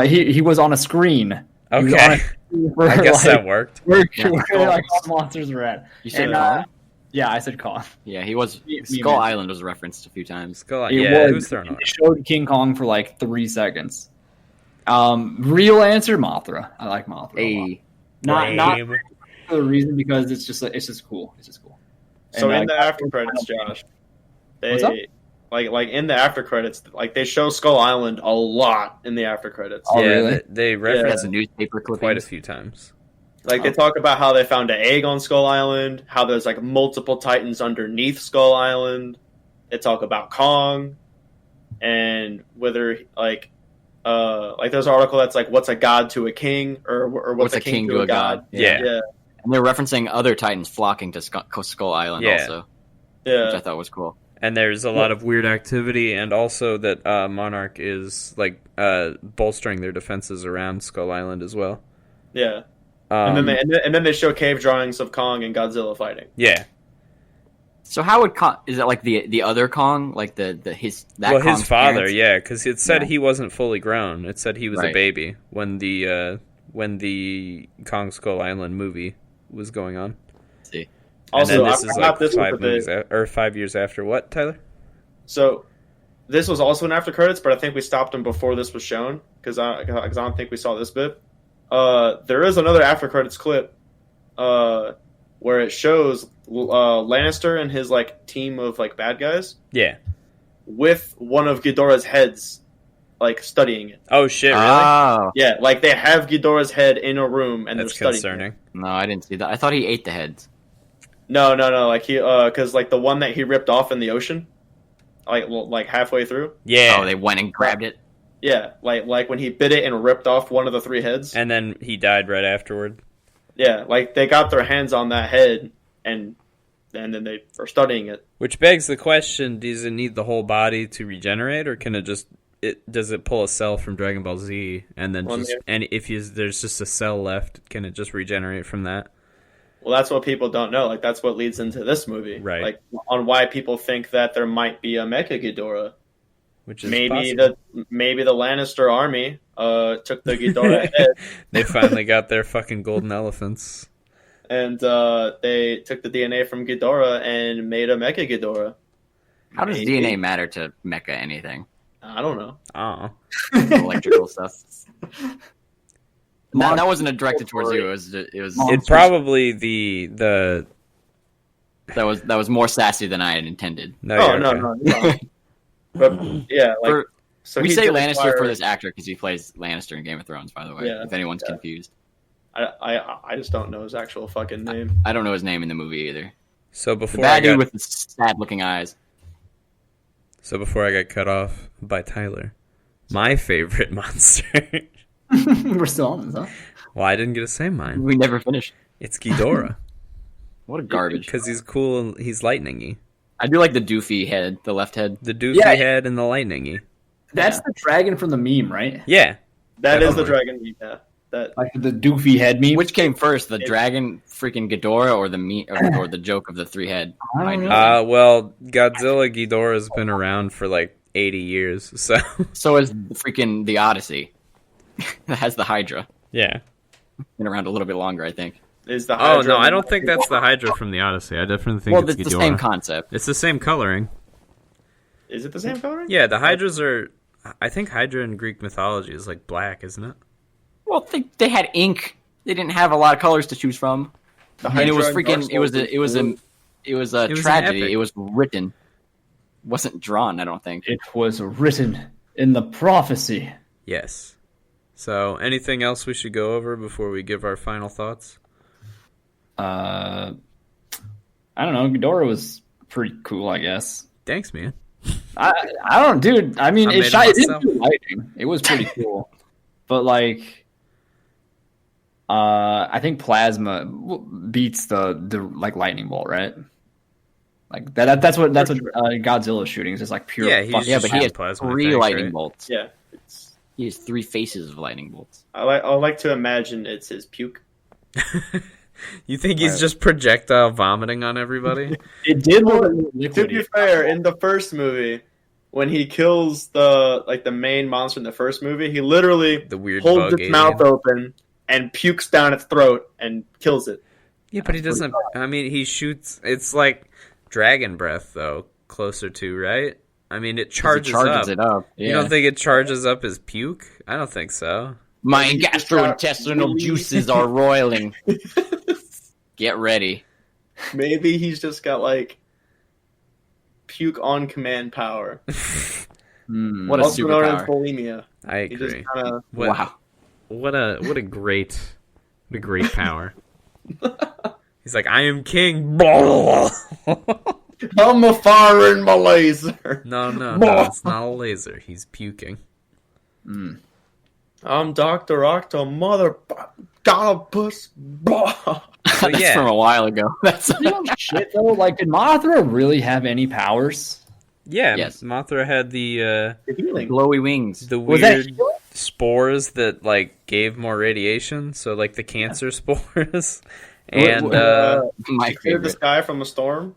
he? He was on a screen. He was on Okay. a screen for, I guess like, that worked. where, Yeah. where like all the monsters were at. You said And, Kong? Yeah, I said Kong. Yeah, he was. Me Skull man. Island was referenced a few times. It was thrown out. They showed King Kong for like 3 seconds. Real answer, Mothra. I like Mothra. A lot. Not for the reason because it's just cool. It's just cool. So And, in the after credits, Josh, What's up? like in the after credits, like they show Skull Island a lot in the after credits. Oh, yeah, really? they Has reference a newspaper clipping. quite a few times. Like they talk about how they found an egg on Skull Island, how there's like multiple Titans underneath Skull Island. They talk about Kong, and whether like there's an article that's like what's a god to a king, or what's a king to a god. Yeah. And they're referencing other Titans flocking to Skull Island also, which I thought was cool. And there's a lot of weird activity, and also that Monarch is like bolstering their defenses around Skull Island as well. Yeah. And then they show cave drawings of Kong and Godzilla fighting. Yeah. So how would Kong? Is that like the other Kong, like his Kong's father? parents? Yeah, because it said he wasn't fully grown. It said he was a Right. baby when the Kong Skull Island movie was going on. Let's see. Also, and then this is like this 5 years after what, Tyler? So this was also an after credits, but I think we stopped them before this was shown because I don't think we saw this bit. There is another after credits clip where it shows Lannister and his like team of like bad guys Yeah. with one of Ghidorah's heads like studying it. Oh shit! Really? Oh Yeah, like they have Ghidorah's head in a room and That's they're studying concerning. it. no, I didn't see that. I thought he ate the heads. No. Like he because like the one that he ripped off in the ocean, like halfway through. Yeah. Oh, they went and grabbed it. Yeah, like when he bit it and ripped off one of the 3 heads. And then he died right afterward. Yeah, like they got their hands on that head and then they are studying it. Which begs the question: does it need the whole body to regenerate, or can it just does it pull a cell from Dragon Ball Z and then there's just a cell left, can it just regenerate from that? Well, that's what people don't know. Like that's what leads into this movie, Right? Like on why people think that there might be a Mecha Ghidorah. Which is maybe possible. maybe the Lannister army took the Ghidorah head They finally got their fucking golden elephants. and they took the DNA from Ghidorah and made a Mecha Ghidorah. How does Maybe. DNA matter to Mecha anything? I don't know. Oh. Electrical stuff. No, that wasn't directed towards you. It was. It's probably the That was more sassy than I had intended. no, Oh you're okay. no. But yeah, like so We he say did Lannister acquire- for this actor because he plays Lannister in Game of Thrones. By the way, Yeah. if anyone's confused, I just don't know his actual fucking name. I don't know his name in the movie either. So The before bad dude with the sad-looking eyes. I got cut off by Tyler, my favorite monster. We're still on this, huh? Well, I didn't get to say mine. We never finished. It's Ghidorah What a garbage! because he's cool and he's lightningy. I do like the doofy head, the left head. The doofy Yeah. head and the lightningy. That's the dragon from the meme, right? Yeah. That is the Definitely. dragon. Yeah, that Like the doofy head meme. Which came first, the dragon freaking Ghidorah or or the joke of the 3-head? I don't know. Well, Godzilla Ghidorah's been around for like 80 years, so So is the freaking the Odyssey. That has the Hydra. yeah. Been around a little bit longer, I think. is the. Oh Hydra no, I don't think that's the Hydra from the Odyssey. I definitely think Well, it's it's Ghidorah. the same concept. It's the same coloring. Is it the same color? Yeah, the Hydras are. I think Hydra in Greek mythology is like black, isn't it? Well, they had ink. They didn't have a lot of colors to choose from. The And it was Hydra and freaking. It was a It was an tragedy. epic. It was written. Wasn't drawn. I don't think. It was written in the prophecy. Yes. So, anything else we should go over before we give our final thoughts? I don't know. Ghidorah was pretty cool, I guess. Thanks, man. I don't, dude. I mean, I it made it didn't myself. do lighting. It was pretty cool, but like, I think plasma beats the like lightning bolt, right? Like that's what Godzilla's shooting is just like pure. Yeah, he's fucking Yeah, but he shooting has plasma, I 3 think, lightning right? bolts. Yeah, He has 3 faces of lightning bolts. I like to imagine it's his puke. You think he's just projectile vomiting on everybody? It did look To be liquidy. fair, in the first movie, when he kills the main monster in the first movie, he literally The weird holds bug its alien. mouth open and pukes down its throat and kills it. Yeah, but he doesn't. I mean, he shoots. It's like dragon breath, though. Closer to right. I mean, it charges up. It up. Yeah. You don't think it charges up his puke? I don't think so. My gastrointestinal juices are roiling. Get ready. Maybe he's just got like puke on command power. What a Also known as superpower. bulimia. I He just agree. kinda, Wow. What a great power. He's like, I am king. I'm a firing my laser. No, it's not a laser. He's puking. I'm Dr. Octo, mother Gollopus. But That's yeah, from a while ago. That's Shit though, like did Mothra really have any powers? yeah. Yes. Mothra had the Healing. glowy wings. Was that weird spores that like gave more radiation. So like the cancer spores, and My Cleared the favorite. sky from a storm.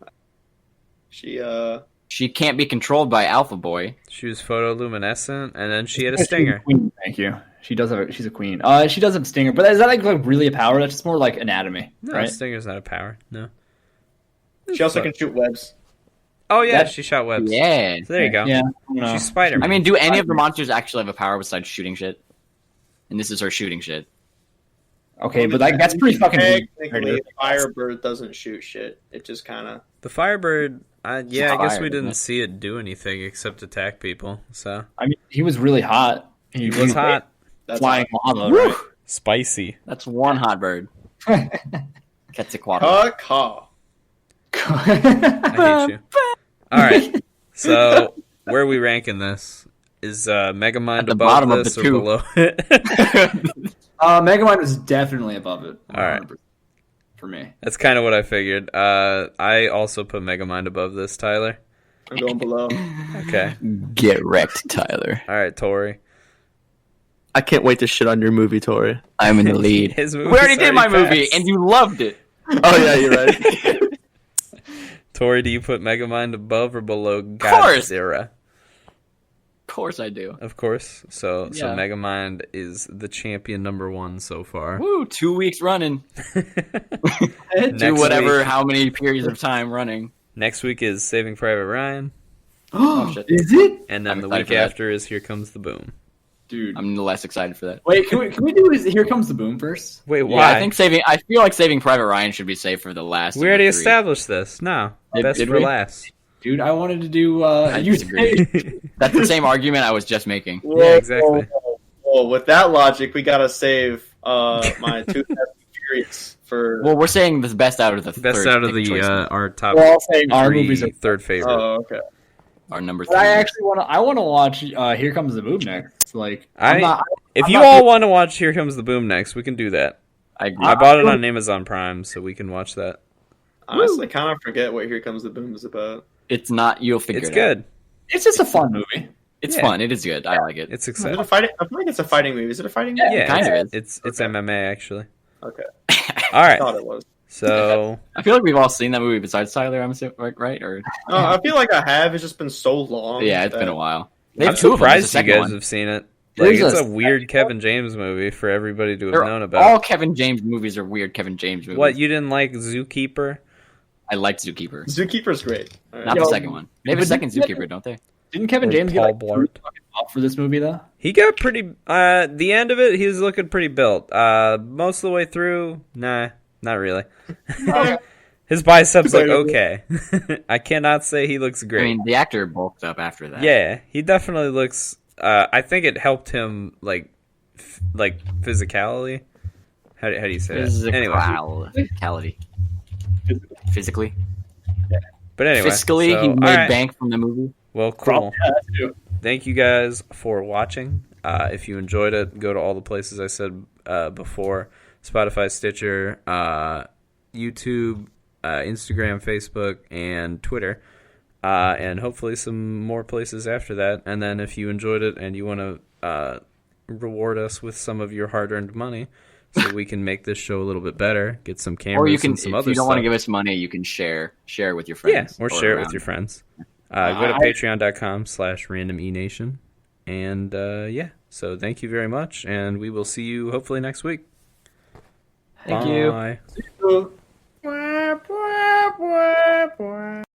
She can't be controlled by Alpha Boy. she was photoluminescent, and then she had a stinger. Queen, thank you. She does have. She's a queen. She does have stinger, but is that like really a power? That's just more like anatomy, No, right? stinger's not a power. No. She also can shoot webs. Oh yeah, That- she shot webs. Yeah. So there you go. Yeah. I don't know. She's Spider-Man. I mean, do any of the monsters actually have a power besides shooting shit? And this is her shooting shit. Okay, but like that's pretty fucking. Technically, the Firebird doesn't shoot shit. It just kind of. The Firebird. Yeah, I guess Fire, we isn't didn't it? see it do anything except attack people. So I mean, he was really hot. he was hot, flying lava, right? spicy. That's one hot bird. Quetzalcoatl. Caw. I hate you. All right. So where are we ranking this? Is Megamind At the above bottom of this the or two. below it? Megamind was definitely above it. All right. 100% for me. That's kind of what I figured. I also put Megamind above this, Tyler. I'm going below. Okay. Get wrecked, Tyler. All right, Torrey. I can't wait to shit on your movie, Torrey. I'm in the lead. His We already did my movie, passed. and you loved it. Oh yeah, you're right. Torrey, do you put Megamind above or below course. Godzilla? Of course I do. Of course. So Yeah. Megamind is the champion number 1 so far. Woo, 2 weeks running. Do Next whatever, week- how many periods of time running. Next week is Saving Private Ryan, Oh, shit. Is it, and then I'm the excited week for that. after is Here Comes the Boom. dude? I'm less excited for that. Wait, can we do Here Comes the Boom first? Wait, Yeah, why? I feel like Saving Private Ryan should be saved for the last. We of the already 3. established this. No, best did for we? last. Dude, I wanted to do. I disagree. That's the same argument I was just making. Yeah, exactly. Well, with that logic, we gotta save my two Fast and Furious for. Well, we're saying the best out of the Best third out of pick the choice, our top We're all saying our 3 movies are. third favorite. Oh, okay. our number 3. But I actually want to. I want to watch Here Comes the Boom next. Like, I'm not. If I'm you not all doing- want to watch Here Comes the Boom next, we can do that. I agree. I bought it on Amazon Prime, so we can watch that. Honestly, kind of forget what Here Comes the Boom is about. It's not. You'll figure It's it good. out. It's just a fun movie. It's Yeah. fun. It is good. I like it. It's Is it exciting. a fighting? I feel like it's a fighting movie. Is it a fighting movie? Yeah, kind of it's MMA actually. Okay. All I right, thought it was. so I feel like we've all seen that movie besides Tyler. I'm assuming, right? Or I feel like I have. It's just been so long. yeah, it's that- been a while. They I'm have 2 of them. There's a surprised you second guys one. have seen it. There's Like, it's a a weird Kevin James movie for everybody to have They're known about. all Kevin James movies are weird. Kevin James movies. What, you didn't like Zookeeper? I liked Zookeeper. Zookeeper's great. All right. Not Yo, the second one. They have a but second didn't- Zookeeper, don't they? Didn't Kevin Or James get Paul like Blart. fucking up for this movie though? He got pretty. The end of it, he was looking pretty built. Most of the way through, nah, not really. His biceps look okay. I cannot say he looks great. I mean, the actor bulked up after that. Yeah, he definitely looks. I think it helped him like physicality. How do you say that? Anyway, Physicality. Physically. but anyway, Fiscally, so, he all made right. bank from the movie. Well, cool. Yeah, that's true. Thank you guys for watching. If you enjoyed it, go to all the places I said before: Spotify, Stitcher, YouTube, Instagram, Facebook, and Twitter. And hopefully some more places after that. And then if you enjoyed it and you want to reward us with some of your hard-earned money so we can make this show a little bit better, get some cameras Or you can, and some if other you don't stuff. want to give us money, you can share with your Yeah, friends. or share it with around. your friends. Go to patreon.com/randomenation. And yeah, so thank you very much. And we will see you hopefully next week. Thank you. Bye. So- quack.